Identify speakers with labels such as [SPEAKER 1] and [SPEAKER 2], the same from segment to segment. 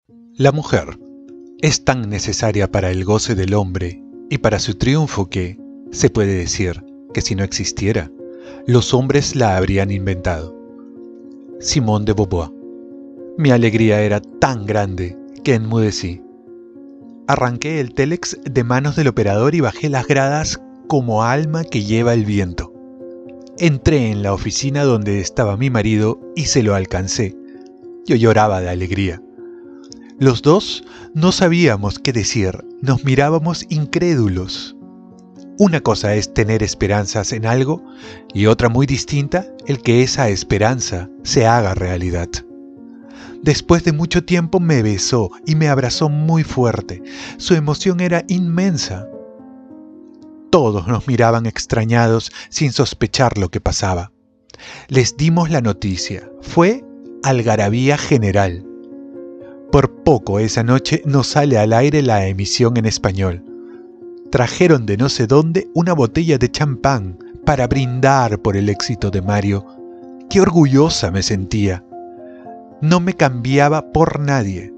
[SPEAKER 1] La mujer es tan necesaria para el goce del hombre y para su triunfo que, se puede decir, que si no existiera, los hombres la habrían inventado. Simone de Beauvoir. Mi alegría era tan grande que enmudecí. Arranqué el télex de manos del operador y bajé las gradas como alma que lleva el viento. Entré en la oficina donde estaba mi marido y se lo alcancé. Yo lloraba de alegría. Los dos no sabíamos qué decir, nos mirábamos incrédulos. Una cosa es tener esperanzas en algo y otra muy distinta, el que esa esperanza se haga realidad. Después de mucho tiempo me besó y me abrazó muy fuerte. Su emoción era inmensa. Todos nos miraban extrañados sin sospechar lo que pasaba. Les dimos la noticia. Fue algarabía general. Por poco esa noche no sale al aire la emisión en español. Trajeron de no sé dónde una botella de champán para brindar por el éxito de Mario. ¡Qué orgullosa me sentía! No me cambiaba por nadie.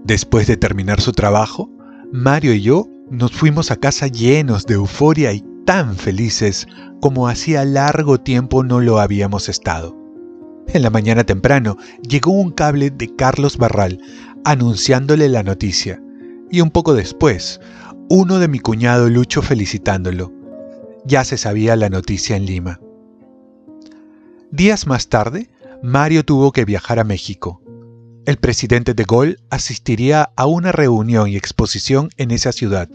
[SPEAKER 1] Después de terminar su trabajo, Mario y yo nos fuimos a casa llenos de euforia y tan felices como hacía largo tiempo no lo habíamos estado. En la mañana temprano llegó un cable de Carlos Barral anunciándole la noticia y un poco después uno de mi cuñado Lucho felicitándolo. Ya se sabía la noticia en Lima. Días más tarde, Mario tuvo que viajar a México. El presidente de Gaulle asistiría a una reunión y exposición en esa ciudad,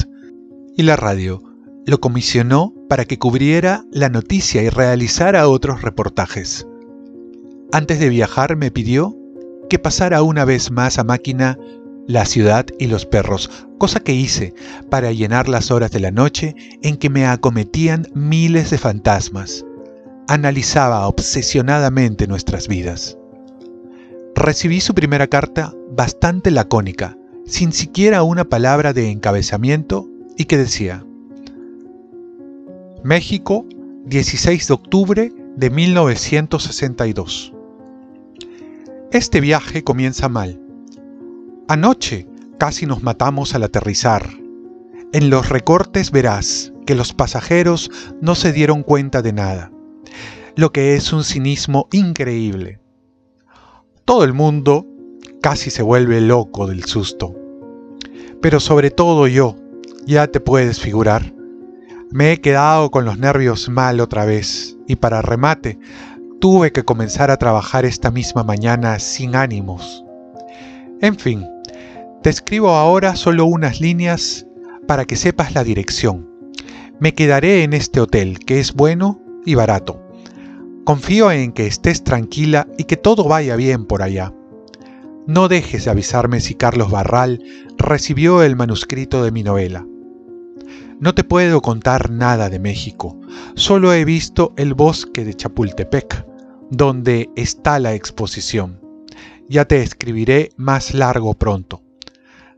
[SPEAKER 1] y la radio lo comisionó para que cubriera la noticia y realizara otros reportajes. Antes de viajar me pidió que pasara una vez más a máquina La ciudad y los perros, cosa que hice para llenar las horas de la noche en que me acometían miles de fantasmas. Analizaba obsesionadamente nuestras vidas. Recibí su primera carta bastante lacónica, sin siquiera una palabra de encabezamiento, y que decía: México, 16 de octubre de 1962. Este viaje comienza mal. Anoche casi nos matamos al aterrizar. En los recortes verás que los pasajeros no se dieron cuenta de nada, lo que es un cinismo increíble. Todo el mundo casi se vuelve loco del susto. Pero sobre todo yo, ya te puedes figurar, me he quedado con los nervios mal otra vez y para remate, tuve que comenzar a trabajar esta misma mañana sin ánimos. En fin, te escribo ahora solo unas líneas para que sepas la dirección. Me quedaré en este hotel, que es bueno y barato. Confío en que estés tranquila y que todo vaya bien por allá. No dejes de avisarme si Carlos Barral recibió el manuscrito de mi novela. No te puedo contar nada de México, solo he visto el bosque de Chapultepec, donde está la exposición. Ya te escribiré más largo pronto.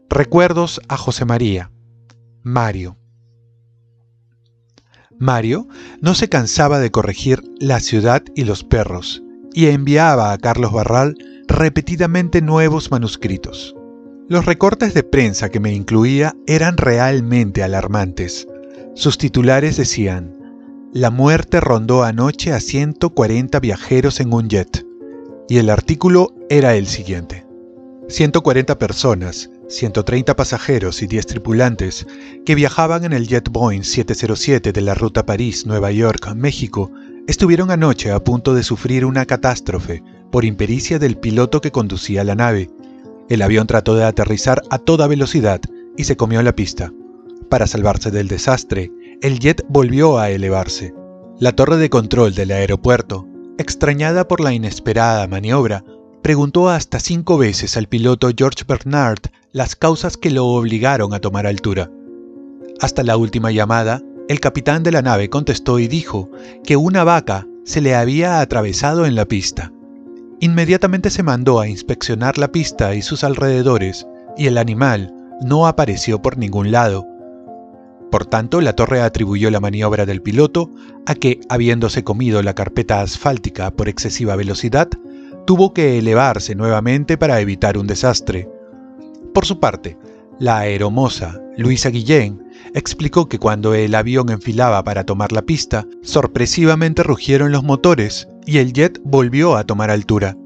[SPEAKER 1] Recuerdos a José María. Mario. Mario no se cansaba de corregir La ciudad y los perros y enviaba a Carlos Barral repetidamente nuevos manuscritos. Los recortes de prensa que me incluía eran realmente alarmantes. Sus titulares decían: La muerte rondó anoche a 140 viajeros en un jet. Y el artículo era el siguiente: 140 personas, 130 pasajeros y 10 tripulantes que viajaban en el jet Boeing 707 de la ruta París-Nueva York, México, estuvieron anoche a punto de sufrir una catástrofe por impericia del piloto que conducía la nave. El avión trató de aterrizar a toda velocidad y se comió la pista. Para salvarse del desastre, el jet volvió a elevarse. La torre de control del aeropuerto, extrañada por la inesperada maniobra, preguntó hasta 5 veces al piloto George Bernard las causas que lo obligaron a tomar altura. Hasta la última llamada, el capitán de la nave contestó y dijo que una vaca se le había atravesado en la pista. Inmediatamente se mandó a inspeccionar la pista y sus alrededores, y el animal no apareció por ningún lado. Por tanto, la torre atribuyó la maniobra del piloto a que, habiéndose comido la carpeta asfáltica por excesiva velocidad, tuvo que elevarse nuevamente para evitar un desastre. Por su parte, la aeromoza Luisa Guillén explicó que cuando el avión enfilaba para tomar la pista, sorpresivamente rugieron los motores y el jet volvió a tomar altura.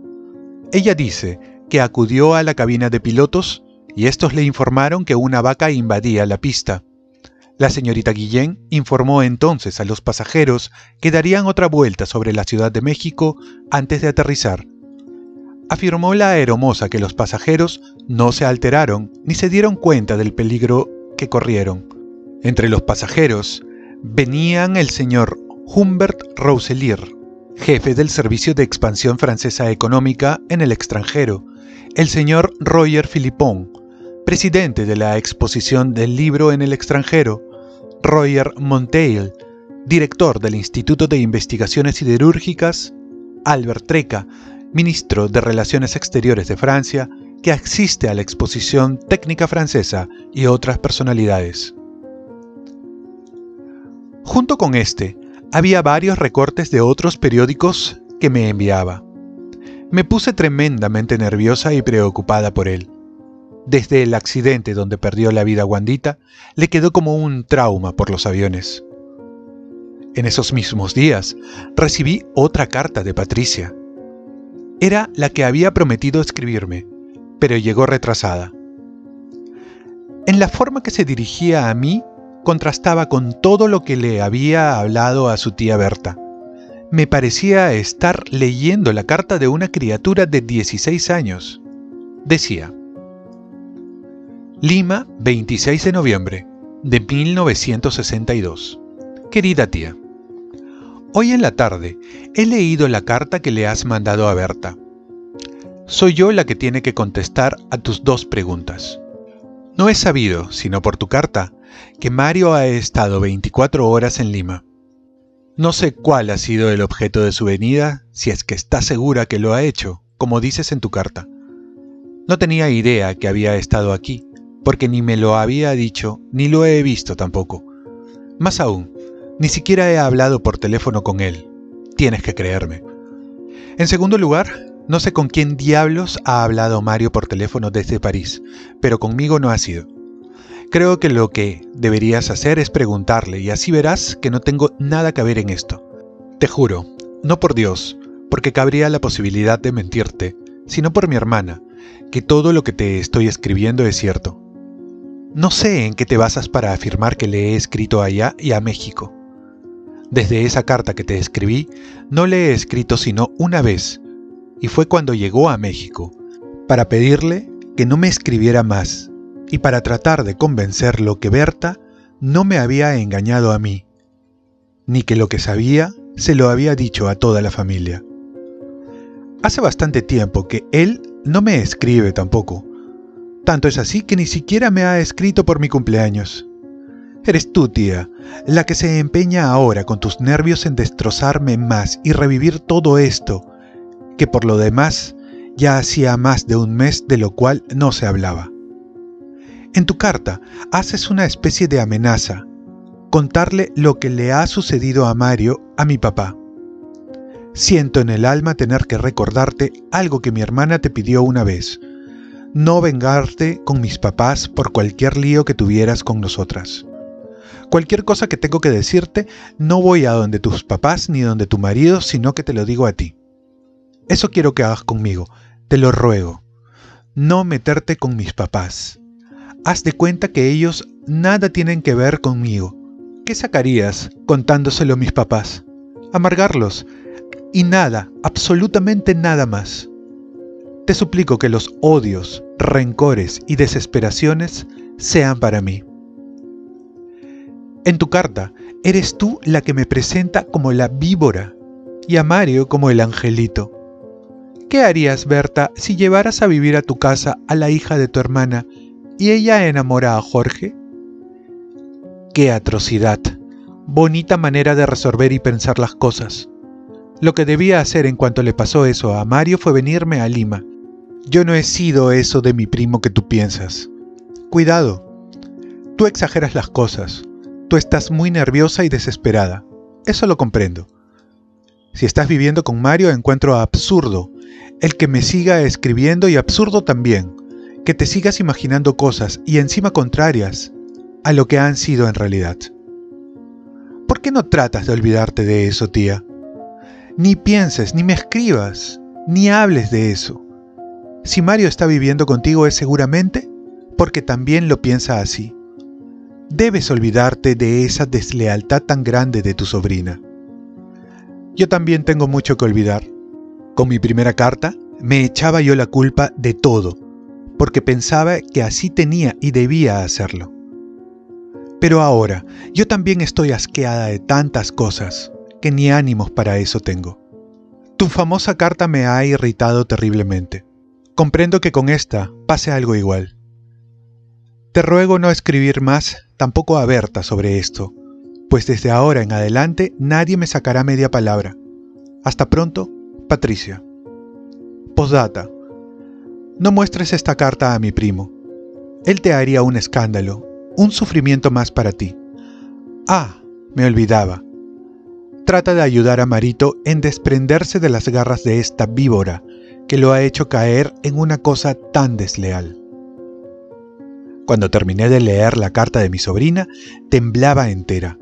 [SPEAKER 1] Ella dice que acudió a la cabina de pilotos y estos le informaron que una vaca invadía la pista. La señorita Guillén informó entonces a los pasajeros que darían otra vuelta sobre la Ciudad de México antes de aterrizar. Afirmó la aeromoza que los pasajeros no se alteraron ni se dieron cuenta del peligro que corrieron. Entre los pasajeros venían el señor Humbert Rousselier, jefe del Servicio de Expansión Francesa Económica en el extranjero, el señor Roger Philippon, presidente de la Exposición del Libro en el extranjero, Roger Monteil, director del Instituto de Investigaciones Siderúrgicas, Albert Treca, ministro de Relaciones Exteriores de Francia, que asiste a la Exposición Técnica Francesa, y otras personalidades. Junto con este, había varios recortes de otros periódicos que me enviaba. Me puse tremendamente nerviosa y preocupada por él. Desde el accidente donde perdió la vida Wandita, le quedó como un trauma por los aviones. En esos mismos días, recibí otra carta de Patricia. Era la que había prometido escribirme, pero llegó retrasada. En la forma que se dirigía a mí, contrastaba con todo lo que le había hablado a su tía Berta. Me parecía estar leyendo la carta de una criatura de 16 años. Decía: Lima, 26 de noviembre de 1962. Querida tía, hoy en la tarde he leído la carta que le has mandado a Berta. Soy yo la que tiene que contestar a tus dos preguntas. No he sabido, sino por tu carta, que Mario ha estado 24 horas en Lima. No sé cuál ha sido el objeto de su venida, si es que estás segura que lo ha hecho, como dices en tu carta. No tenía idea que había estado aquí, porque ni me lo había dicho, ni lo he visto tampoco. Más aún, ni siquiera he hablado por teléfono con él. Tienes que creerme. En segundo lugar, no sé con quién diablos ha hablado Mario por teléfono desde París, pero conmigo no ha sido. Creo que lo que deberías hacer es preguntarle y así verás que no tengo nada que ver en esto. Te juro, no por Dios, porque cabría la posibilidad de mentirte, sino por mi hermana, que todo lo que te estoy escribiendo es cierto. No sé en qué te basas para afirmar que le he escrito allá y a México. Desde esa carta que te escribí, no le he escrito sino una vez, y fue cuando llegó a México, para pedirle que no me escribiera más, y para tratar de convencerlo que Berta no me había engañado a mí, ni que lo que sabía se lo había dicho a toda la familia. Hace bastante tiempo que él no me escribe tampoco. Tanto es así que ni siquiera me ha escrito por mi cumpleaños. Eres tú, tía, la que se empeña ahora con tus nervios en destrozarme más y revivir todo esto, que por lo demás ya hacía más de un mes de lo cual no se hablaba. En tu carta haces una especie de amenaza, contarle lo que le ha sucedido a Mario, a mi papá. Siento en el alma tener que recordarte algo que mi hermana te pidió una vez: no vengarte con mis papás por cualquier lío que tuvieras con nosotras. Cualquier cosa que tengo que decirte, no voy a donde tus papás ni donde tu marido, sino que te lo digo a ti. Eso quiero que hagas conmigo, te lo ruego. No meterte con mis papás. Haz de cuenta que ellos nada tienen que ver conmigo. ¿Qué sacarías contándoselo a mis papás? Amargarlos. Y nada, absolutamente nada más. Te suplico que los odios, rencores y desesperaciones sean para mí. En tu carta, eres tú la que me presenta como la víbora y a Mario como el angelito. ¿Qué harías, Berta, si llevaras a vivir a tu casa a la hija de tu hermana y ella enamora a Jorge? ¡Qué atrocidad! Bonita manera de resolver y pensar las cosas. Lo que debía hacer en cuanto le pasó eso a Mario fue venirme a Lima. Yo no he sido eso de mi primo que tú piensas. Cuidado. Tú exageras las cosas. Tú estás muy nerviosa y desesperada. Eso lo comprendo. Si estás viviendo con Mario, encuentro absurdo el que me siga escribiendo y absurdo también que te sigas imaginando cosas y encima contrarias a lo que han sido en realidad. ¿Por qué no tratas de olvidarte de eso, tía? Ni pienses, ni me escribas, ni hables de eso. Si Mario está viviendo contigo es seguramente porque también lo piensa así. Debes olvidarte de esa deslealtad tan grande de tu sobrina. Yo también tengo mucho que olvidar. Con mi primera carta me echaba yo la culpa de todo, porque pensaba que así tenía y debía hacerlo. Pero ahora, yo también estoy asqueada de tantas cosas, que ni ánimos para eso tengo. Tu famosa carta me ha irritado terriblemente. Comprendo que con esta pase algo igual. Te ruego no escribir más, tampoco a Berta sobre esto, pues desde ahora en adelante nadie me sacará media palabra. Hasta pronto, Patricia. Postdata. No muestres esta carta a mi primo. Él te haría un escándalo, un sufrimiento más para ti. Ah, me olvidaba. Trata de ayudar a Marito en desprenderse de las garras de esta víbora que lo ha hecho caer en una cosa tan desleal. Cuando terminé de leer la carta de mi sobrina, temblaba entera.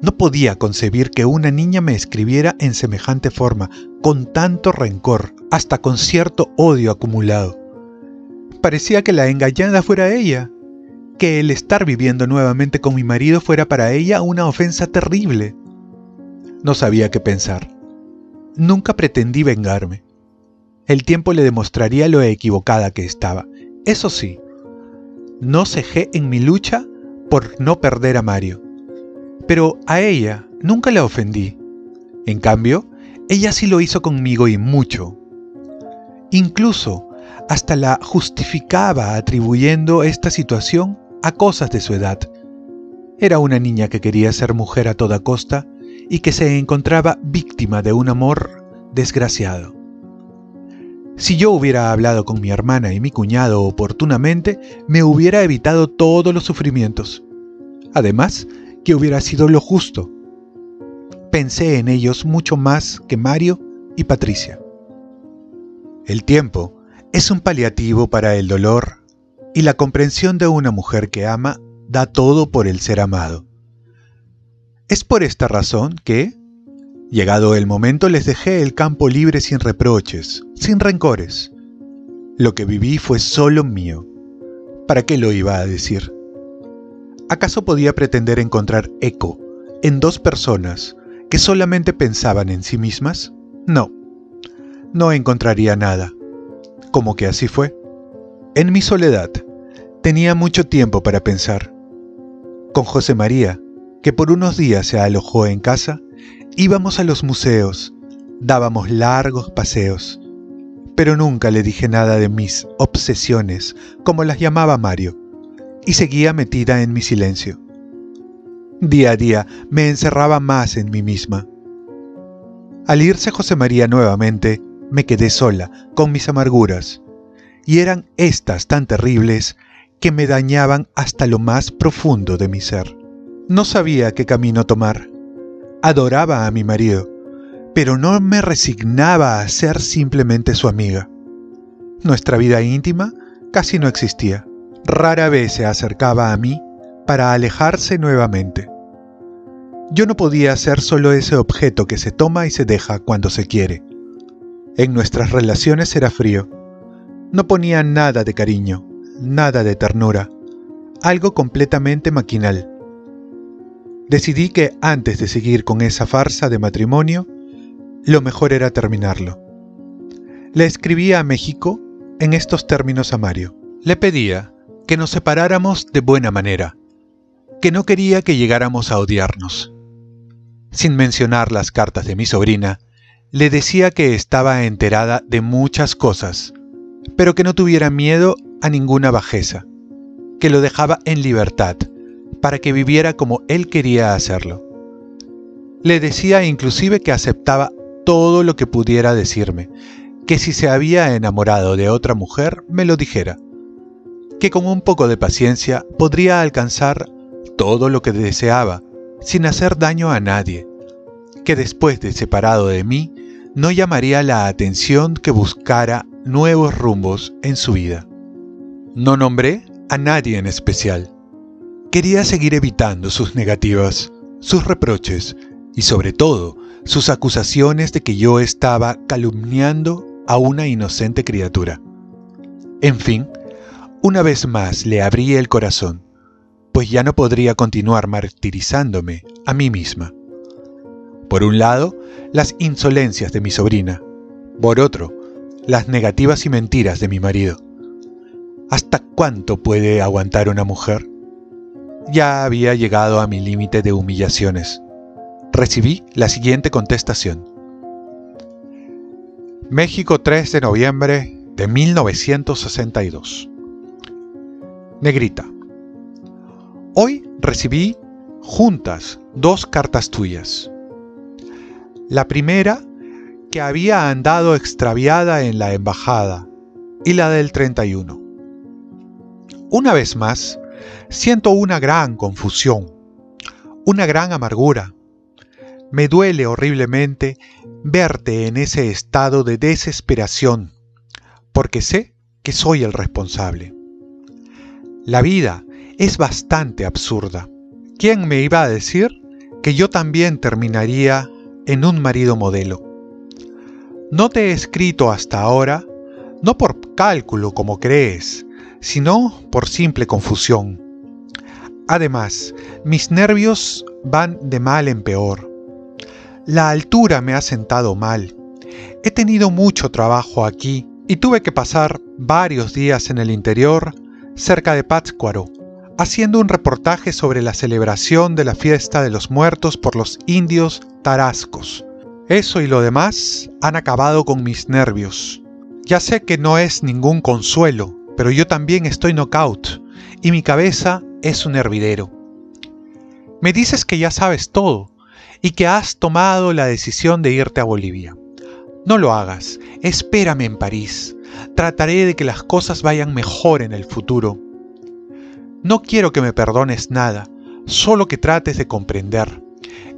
[SPEAKER 1] No podía concebir que una niña me escribiera en semejante forma, con tanto rencor, hasta con cierto odio acumulado. Parecía que la engañada fuera ella, que el estar viviendo nuevamente con mi marido fuera para ella una ofensa terrible. No sabía qué pensar. Nunca pretendí vengarme. El tiempo le demostraría lo equivocada que estaba. Eso sí, no cejé en mi lucha por no perder a Mario. Pero a ella nunca la ofendí. En cambio, ella sí lo hizo conmigo y mucho. Incluso hasta la justificaba atribuyendo esta situación a cosas de su edad. Era una niña que quería ser mujer a toda costa y que se encontraba víctima de un amor desgraciado. Si yo hubiera hablado con mi hermana y mi cuñado oportunamente, me hubiera evitado todos los sufrimientos. Además, que hubiera sido lo justo. Pensé en ellos mucho más que Mario y Patricia. El tiempo es un paliativo para el dolor y la comprensión de una mujer que ama da todo por el ser amado. Es por esta razón que, llegado el momento, les dejé el campo libre sin reproches, sin rencores. Lo que viví fue solo mío. ¿Para qué lo iba a decir? ¿Acaso podía pretender encontrar eco en dos personas que solamente pensaban en sí mismas? No, no encontraría nada. Como que así fue. En mi soledad, tenía mucho tiempo para pensar. Con José María, que por unos días se alojó en casa, íbamos a los museos, dábamos largos paseos, pero nunca le dije nada de mis obsesiones, como las llamaba Mario, y seguía metida en mi silencio. Día a día me encerraba más en mí misma. Al irse José María nuevamente, me quedé sola, con mis amarguras, y eran estas tan terribles que me dañaban hasta lo más profundo de mi ser. No sabía qué camino tomar. Adoraba a mi marido, pero no me resignaba a ser simplemente su amiga. Nuestra vida íntima casi no existía. Rara vez se acercaba a mí para alejarse nuevamente. Yo no podía ser solo ese objeto que se toma y se deja cuando se quiere. En nuestras relaciones era frío. No ponía nada de cariño, nada de ternura, algo completamente maquinal. Decidí que antes de seguir con esa farsa de matrimonio, lo mejor era terminarlo. Le escribía a México en estos términos a Mario. Le pedía que nos separáramos de buena manera, que no quería que llegáramos a odiarnos. Sin mencionar las cartas de mi sobrina, le decía que estaba enterada de muchas cosas, pero que no tuviera miedo a ninguna bajeza, que lo dejaba en libertad, para que viviera como él quería hacerlo. Le decía inclusive que aceptaba todo lo que pudiera decirme, que si se había enamorado de otra mujer me lo dijera, que con un poco de paciencia podría alcanzar todo lo que deseaba, sin hacer daño a nadie, que después de separado de mí, no llamaría la atención que buscara nuevos rumbos en su vida. No nombré a nadie en especial. Quería seguir evitando sus negativas, sus reproches y sobre todo sus acusaciones de que yo estaba calumniando a una inocente criatura. En fin, una vez más le abrí el corazón, pues ya no podría continuar martirizándome a mí misma. Por un lado, las insolencias de mi sobrina. Por otro, las negativas y mentiras de mi marido. ¿Hasta cuánto puede aguantar una mujer? Ya había llegado a mi límite de humillaciones. Recibí la siguiente contestación. México, 3 de noviembre de 1962. Negrita. Hoy recibí juntas 2 cartas tuyas. La primera, que había andado extraviada en la embajada, y la del 31. Una vez más, siento una gran confusión, una gran amargura. Me duele horriblemente verte en ese estado de desesperación, porque sé que soy el responsable. La vida es bastante absurda. ¿Quién me iba a decir que yo también terminaría en un marido modelo? No te he escrito hasta ahora, no por cálculo como crees, sino por simple confusión. Además, mis nervios van de mal en peor. La altura me ha sentado mal. He tenido mucho trabajo aquí y tuve que pasar varios días en el interior, cerca de Pátzcuaro, haciendo un reportaje sobre la celebración de la fiesta de los muertos por los indios tarascos. Eso y lo demás han acabado con mis nervios. Ya sé que no es ningún consuelo, pero yo también estoy knockout y mi cabeza es un hervidero. Me dices que ya sabes todo y que has tomado la decisión de irte a Bolivia. No lo hagas, espérame en París. Trataré de que las cosas vayan mejor en el futuro. No quiero que me perdones nada, solo que trates de comprender.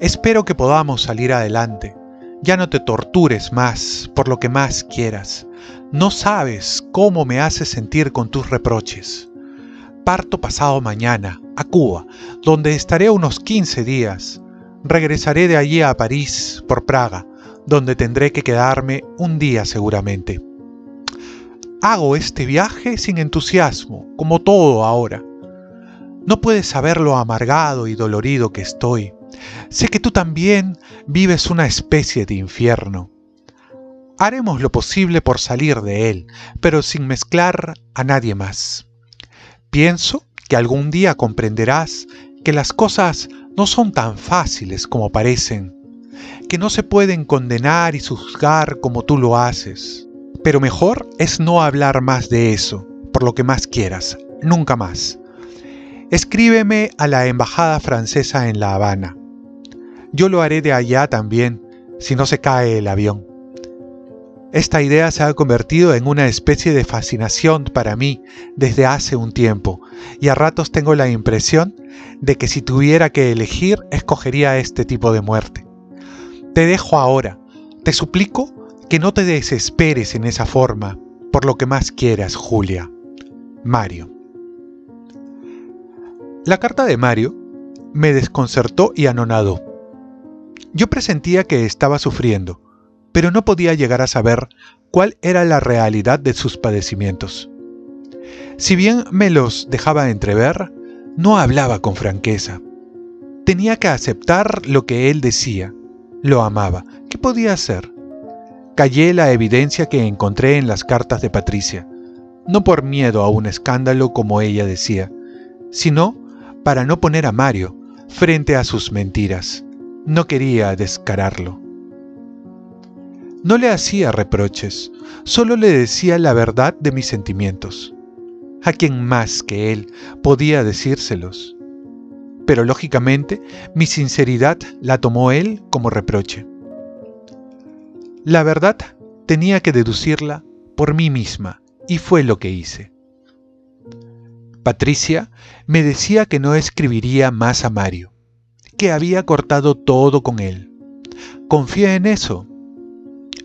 [SPEAKER 1] Espero que podamos salir adelante. Ya no te tortures más por lo que más quieras. No sabes cómo me haces sentir con tus reproches. Parto pasado mañana a Cuba, donde estaré unos 15 días. Regresaré de allí a París por Praga, donde tendré que quedarme un día seguramente. Hago este viaje sin entusiasmo, como todo ahora. No puedes saber lo amargado y dolorido que estoy. Sé que tú también vives una especie de infierno. Haremos lo posible por salir de él, pero sin mezclar a nadie más. Pienso que algún día comprenderás que las cosas no son tan fáciles como parecen, que no se pueden condenar y juzgar como tú lo haces. Pero mejor es no hablar más de eso, por lo que más quieras, nunca más. Escríbeme a la embajada francesa en La Habana. Yo lo haré de allá también, si no se cae el avión. Esta idea se ha convertido en una especie de fascinación para mí desde hace un tiempo, y a ratos tengo la impresión de que si tuviera que elegir, escogería este tipo de muerte. Te dejo ahora. Te suplico que no te desesperes en esa forma, por lo que más quieras, Julia. Mario. La carta de Mario me desconcertó y anonadó. Yo presentía que estaba sufriendo, pero no podía llegar a saber cuál era la realidad de sus padecimientos. Si bien me los dejaba entrever, no hablaba con franqueza. Tenía que aceptar lo que él decía. Lo amaba. ¿Qué podía hacer? Callé la evidencia que encontré en las cartas de Patricia, no por miedo a un escándalo como ella decía, sino para no poner a Mario frente a sus mentiras. No quería descararlo. No le hacía reproches, solo le decía la verdad de mis sentimientos. ¿A quién más que él podía decírselos? Pero lógicamente mi sinceridad la tomó él como reproche. La verdad tenía que deducirla por mí misma, y fue lo que hice. Patricia me decía que no escribiría más a Mario, que había cortado todo con él. ¿Confié en eso?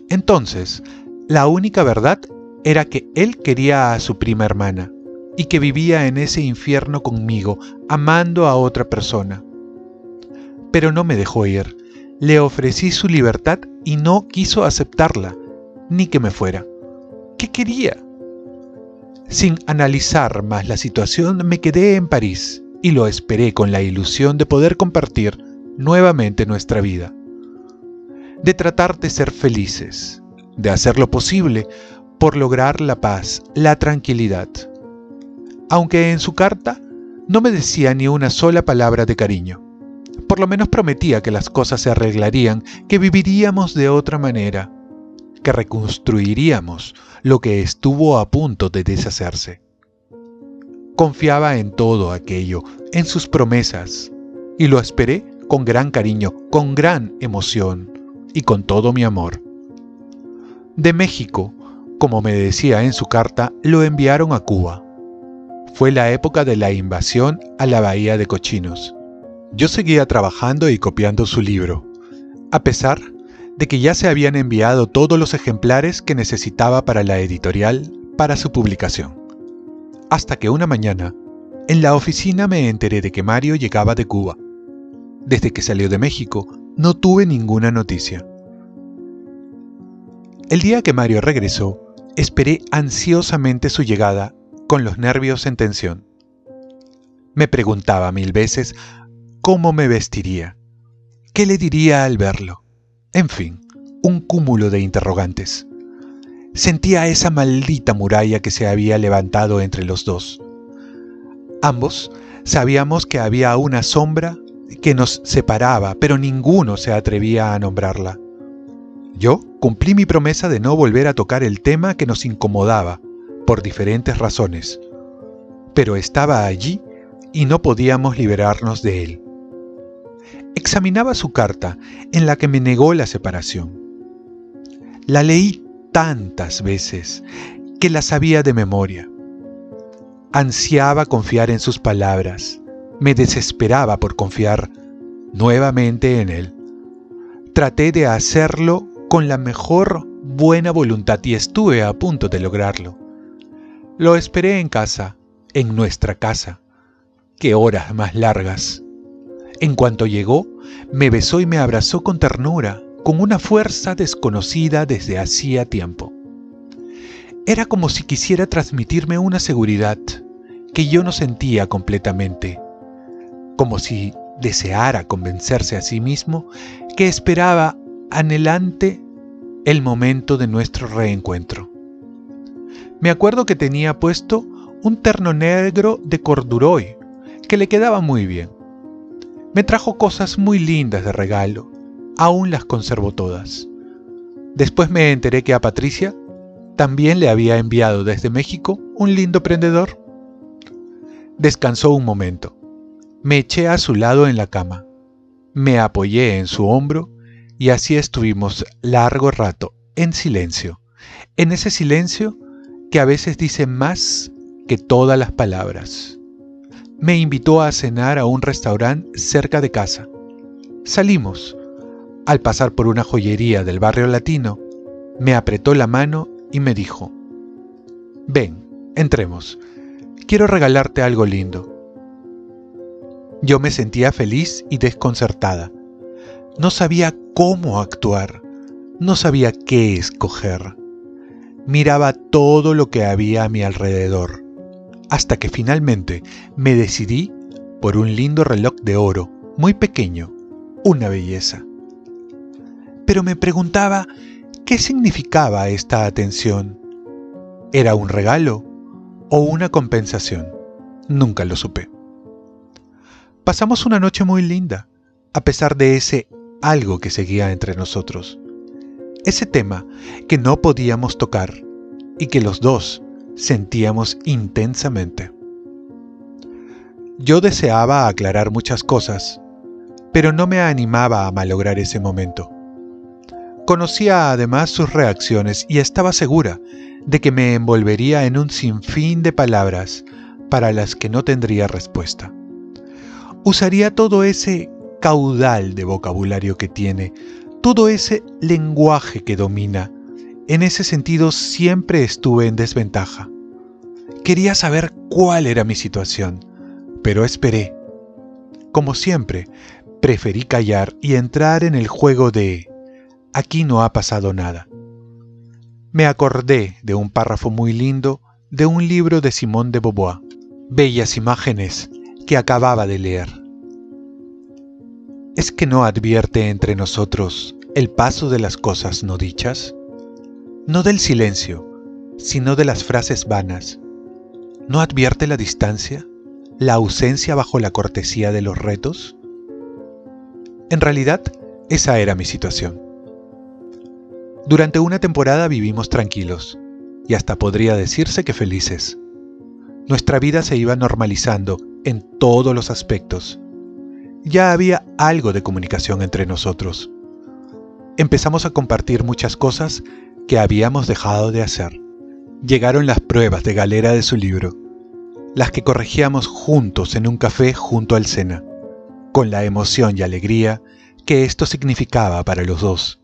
[SPEAKER 1] Entonces, la única verdad era que él quería a su prima hermana, y que vivía en ese infierno conmigo, amando a otra persona. Pero no me dejó ir. Le ofrecí su libertad y no quiso aceptarla, ni que me fuera. ¿Qué quería? Sin analizar más la situación, me quedé en París y lo esperé con la ilusión de poder compartir nuevamente nuestra vida, de tratar de ser felices, de hacer lo posible por lograr la paz, la tranquilidad. Aunque en su carta no me decía ni una sola palabra de cariño. Por lo menos prometía que las cosas se arreglarían, que viviríamos de otra manera, que reconstruiríamos lo que estuvo a punto de deshacerse. Confiaba en todo aquello, en sus promesas, y lo esperé con gran cariño, con gran emoción y con todo mi amor. De México, como me decía en su carta, lo enviaron a Cuba. Fue la época de la invasión a la Bahía de Cochinos. Yo seguía trabajando y copiando su libro, a pesar de que ya se habían enviado todos los ejemplares que necesitaba para la editorial para su publicación. Hasta que una mañana, en la oficina me enteré de que Mario llegaba de Cuba. Desde que salió de México, no tuve ninguna noticia. El día que Mario regresó, esperé ansiosamente su llegada, con los nervios en tensión. Me preguntaba 1000 veces cómo me vestiría, qué le diría al verlo. En fin, un cúmulo de interrogantes. Sentía esa maldita muralla que se había levantado entre los dos. Ambos sabíamos que había una sombra que nos separaba, pero ninguno se atrevía a nombrarla. Yo cumplí mi promesa de no volver a tocar el tema que nos incomodaba, por diferentes razones, pero estaba allí y no podíamos liberarnos de él. Examinaba su carta en la que me negó la separación. La leí tantas veces que la sabía de memoria. Ansiaba confiar en sus palabras, me desesperaba por confiar nuevamente en él. Traté de hacerlo con la mejor buena voluntad y estuve a punto de lograrlo. Lo esperé en casa, en nuestra casa. ¡Qué horas más largas! En cuanto llegó, me besó y me abrazó con ternura, con una fuerza desconocida desde hacía tiempo. Era como si quisiera transmitirme una seguridad que yo no sentía completamente, como si deseara convencerse a sí mismo que esperaba anhelante el momento de nuestro reencuentro. Me acuerdo que tenía puesto un terno negro de corduroy que le quedaba muy bien. Me trajo cosas muy lindas de regalo, aún las conservo todas. Después me enteré que a Patricia también le había enviado desde México un lindo prendedor. Descansó un momento. Me eché a su lado en la cama. Me apoyé en su hombro y así estuvimos largo rato, en silencio. En ese silencio que a veces dice más que todas las palabras. Me invitó a cenar a un restaurante cerca de casa. Salimos. Al pasar por una joyería del barrio latino, me apretó la mano y me dijo: «Ven, entremos. Quiero regalarte algo lindo». Yo me sentía feliz y desconcertada. No sabía cómo actuar. No sabía qué escoger. Miraba todo lo que había a mi alrededor, hasta que finalmente me decidí por un lindo reloj de oro, muy pequeño, una belleza. Pero me preguntaba qué significaba esta atención. ¿Era un regalo o una compensación? Nunca lo supe. Pasamos una noche muy linda, a pesar de ese algo que seguía entre nosotros. Ese tema que no podíamos tocar y que los dos sentíamos intensamente. Yo deseaba aclarar muchas cosas, pero no me animaba a malograr ese momento. Conocía además sus reacciones y estaba segura de que me envolvería en un sinfín de palabras para las que no tendría respuesta. Usaría todo ese caudal de vocabulario que tiene, todo ese lenguaje que domina. En ese sentido siempre estuve en desventaja. Quería saber cuál era mi situación, pero esperé. Como siempre, preferí callar y entrar en el juego de "aquí no ha pasado nada". Me acordé de un párrafo muy lindo de un libro de Simone de Beauvoir, Bellas imágenes, que acababa de leer. ¿Es que no advierte entre nosotros el paso de las cosas no dichas? No del silencio, sino de las frases vanas. ¿No advierte la distancia, la ausencia bajo la cortesía de los retos? En realidad, esa era mi situación. Durante una temporada vivimos tranquilos, y hasta podría decirse que felices. Nuestra vida se iba normalizando en todos los aspectos. Ya había algo de comunicación entre nosotros. Empezamos a compartir muchas cosas que habíamos dejado de hacer. Llegaron las pruebas de galera de su libro, las que corregíamos juntos en un café junto al Sena, con la emoción y alegría que esto significaba para los dos.